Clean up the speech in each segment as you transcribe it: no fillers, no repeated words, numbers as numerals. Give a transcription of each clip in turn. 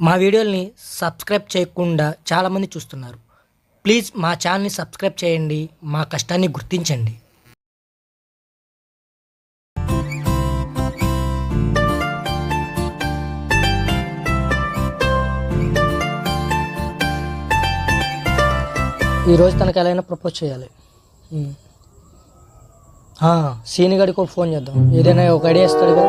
మా వీడియోల్ని సబ్స్క్రైబ్ చేయకుండా చాలామంది చూస్తున్నారు. ప్లీజ్ మా ఛానల్ని సబ్స్క్రైబ్ చేయండి, మా కష్టాన్ని గుర్తించండి. ఈరోజు తనకి ఎలా అయినా ప్రపోజ్ చేయాలి. సీని గడికి ఒక ఫోన్ చేద్దాం, ఏదైనా ఒక ఐడియా ఇస్తాడుగా.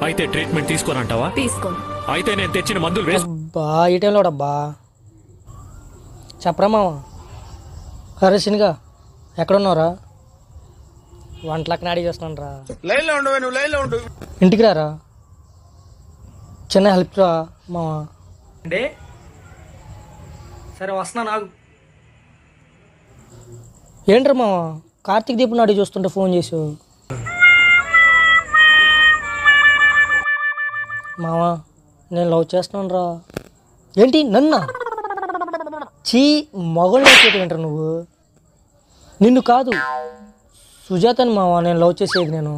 అయితే ట్రీట్మెంట్ తీసుకోనంటావా? తీసుకోను. అయితే నేను తెచ్చిన మందులు అబ్బా ఈ టైంలో డబ్బా చెప్పరా మామ. అరే సినిగా ఎక్కడున్నావురా? వంటలకి నాడి చేస్తున్నాను రా. ఇంటికి రారా, చిన్న హెల్ప్ రా మామ. అంటే సరే వస్తున్నా నాకు. ఏంట్రా మామ కార్తీక్ దీపు నాడి చూస్తుంటే ఫోన్ చేసావు మావా? నేను లవ్ చేస్తున్నాను రా. ఏంటి నన్నా? చీ మొగలు ఏంట్రా నువ్వు? నిన్ను కాదు సుజాతని మావా నేను లవ్ చేసేది. నేను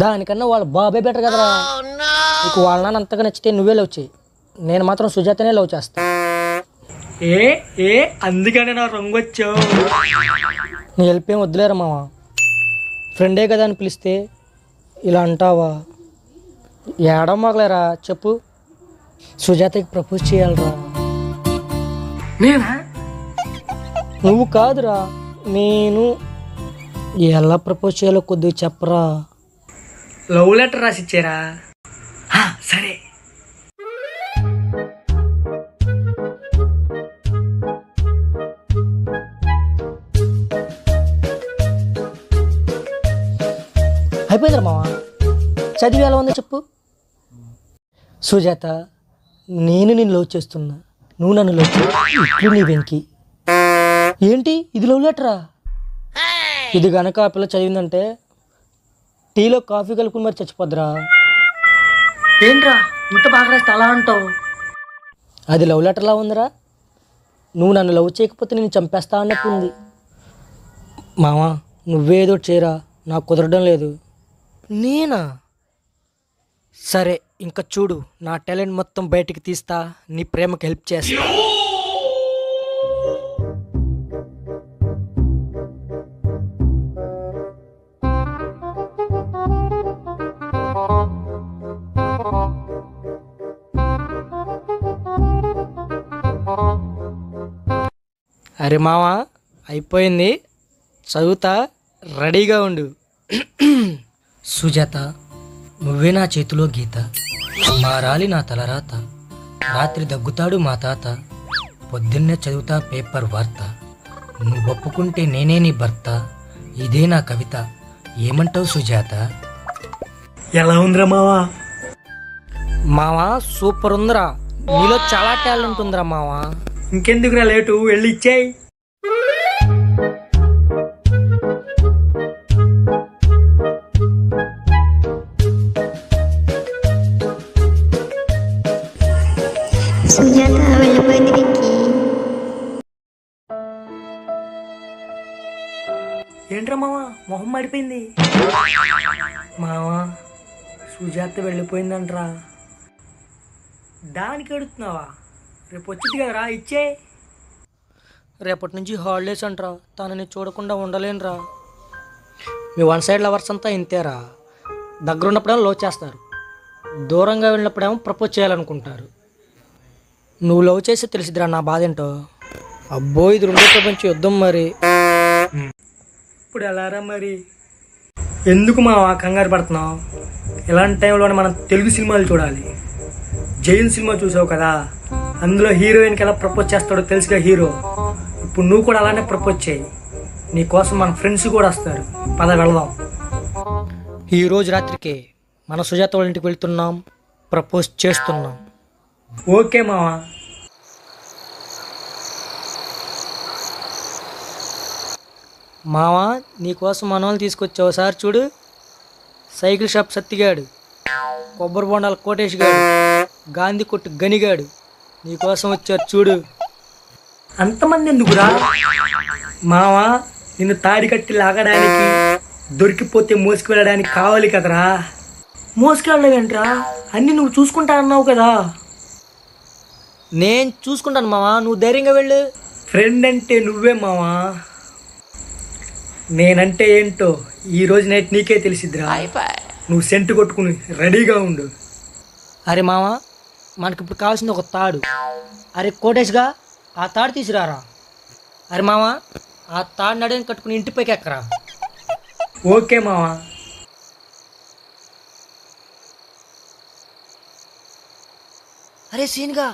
దానికన్నా వాళ్ళ బాబే బెటర్ కదరా. నీకు వాళ్ళ నాన్న అంతగా నచ్చితే నువ్వే లవ్ చేయి, నేను మాత్రం సుజాతనే లవ్ చేస్తా. అందుకనే నా రంగు వచ్చావు. నీ హెల్ప్ ఏం వద్దులేరా మావా, ఫ్రెండే కదా అని పిలిస్తే ఇలా అంటావా? ఏడమ్మగలేరా చెప్పు. సుజాతకి ప్రపోజ్ చేయాలరా. నేనా? నువ్వు కాదురా నేను. ఎలా ప్రపోజ్ చేయాలో కొద్దిగా చెప్పరా. లవ్ లెటర్ రాసిచ్చారా? సరే. అయిపోయిందిరా మావా, చదివి ఎలా ఉందో చెప్పు. సుజాత, నేను నిన్ను లవ్ చేస్తున్నా, నువ్వు నన్ను లవ్ చేయి. నీ వెంకి ఏంటి ఇది లవ్ లెటరా? ఇది గనక ఆ పిల్ల చదివిందంటే టీలో కాఫీ కలుపుకుని మరి చచ్చిపోద్దురా. ఏంట్రా ఇంత బాగా రాస్తే అలా అంటావు? అది లవ్ లెటర్లా ఉందిరా. నువ్వు నన్ను లవ్ చేయకపోతే నేను చంపేస్తా అన్నట్టు ఉంది. మావా నువ్వేదో చేయరా, నాకు కుదరడం లేదు. నేనా? సరే ఇంకా చూడు, నా టాలెంట్ మొత్తం బయటికి తీస్తా, నీ ప్రేమకి హెల్ప్ చేస్తా. అరే మావా అయిపోయింది, చదువుతా, రెడీగా ఉండు. సుజాత, నువ్వే నా చేతిలో గీత, మారాలి నా తలరాత, రాత్రి దగ్గుతాడు మా తాత, పొద్దున్నే చదువుతా పేపర్ వార్త, నువ్వు ఒప్పుకుంటే నేనే నీ భర్త, ఇదే నా కవిత, ఏమంటావు సుజాత? ఎలా ఉందిరా మావా? మావా సూపర్ ఉందిరా, నీలో చాలా టాలెంట్ ఉందిరా మావా. ఇంకెందుకురా లేటు, వెళ్ళి ఇచ్చేయి. సుజాత వెళ్ళిపోయింది విక్కీ. ఏంట్రా మావా మొహం మడిపోయింది? మావా సుజాత వెళ్ళిపోయిందంట్రా. దానికి అడుగుతున్నావా? రేపు వచ్చింది కదరా, ఇచ్చే. రేపటి నుంచి హాలిడేస్ అంటరా, తనని చూడకుండా ఉండలేనురా. మీ వన్ సైడ్ లవర్స్ అంతా ఇంతేరా, దగ్గరున్నప్పుడేమో లవ్ చేస్తారు, దూరంగా వెళ్ళినప్పుడేమో ప్రపోజ్ చేయాలనుకుంటారు. నువ్వు లవ్ చేసి తెలిసిద్దిరా నా బాధ ఏంటో. అబ్బో ఇది రెండో ప్రపంచ యుద్ధం మరి. ఇప్పుడు ఎలారా మరి? ఎందుకు మా కంగారు పడుతున్నావు? ఇలాంటి టైంలోనే మనం తెలుగు సినిమాలు చూడాలి. జైన్ సినిమా చూసావు కదా, అందులో హీరోయిన్కి ఎలా ప్రపోజ్ చేస్తాడో తెలుసుగా హీరో. ఇప్పుడు నువ్వు కూడా అలానే ప్రపోజ్ చేయి, నీకోసం మన ఫ్రెండ్స్ కూడా వస్తారు. పద వెళదాం. ఈరోజు రాత్రికి మన సుజాత వాళ్ళ ఇంటికి వెళ్తున్నాం, ప్రపోజ్ చేస్తున్నాం. ఓకే మావా. మావా నీకోసం మన వాళ్ళు తీసుకొచ్చావు సార్ చూడు. సైకిల్ షాప్ సత్తిగాడు, కొబ్బరి బొండాల కోటేష్ గాడు, గాంధీ కొట్టు గనిగాడు నీకోసం వచ్చారు చూడు. అంతమంది ఎందుకురా మావా? నిన్ను తాడి కట్టి లాగడానికి దొరికిపోతే మోసుకువెళ్ళడానికి కావాలి కదరా. మోసుకెళ్ళలేంట్రా, అన్నీ నువ్వు చూసుకుంటా అన్నావు కదా. నేను చూసుకుంటాను మావా, నువ్వు ధైర్యంగా వెళ్ళు. ఫ్రెండ్ అంటే నువ్వే మావా, నేనంటే ఏంటో ఈరోజు నైట్ నీకే తెలిసిద్దిరా. నువ్వు సెంటు కొట్టుకుని రెడీగా ఉండు. అరే మావా, మనకిప్పుడు కావాల్సింది ఒక తాడు. అరే కోటేష్గా ఆ తాడు తీసుకురారా. అరే మావా, ఆ తాడు నడిని కట్టుకుని ఇంటిపైకి ఎక్కరా. ఓకే మావా. అరే సీన్గా,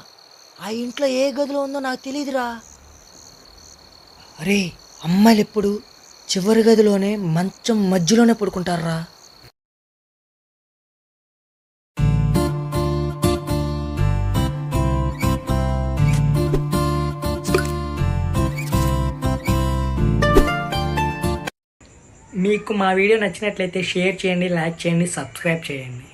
ఆ ఇంట్లో ఏ గదిలో ఉందో నాకు తెలియదురా. అరే అమ్మాయిలు ఎప్పుడు చివరి గదిలోనే మంచం మధ్యలోనే పడుకుంటారా. మీకు మా వీడియో నచ్చినట్లయితే షేర్ చేయండి, లైక్ చేయండి, సబ్స్క్రైబ్ చేయండి.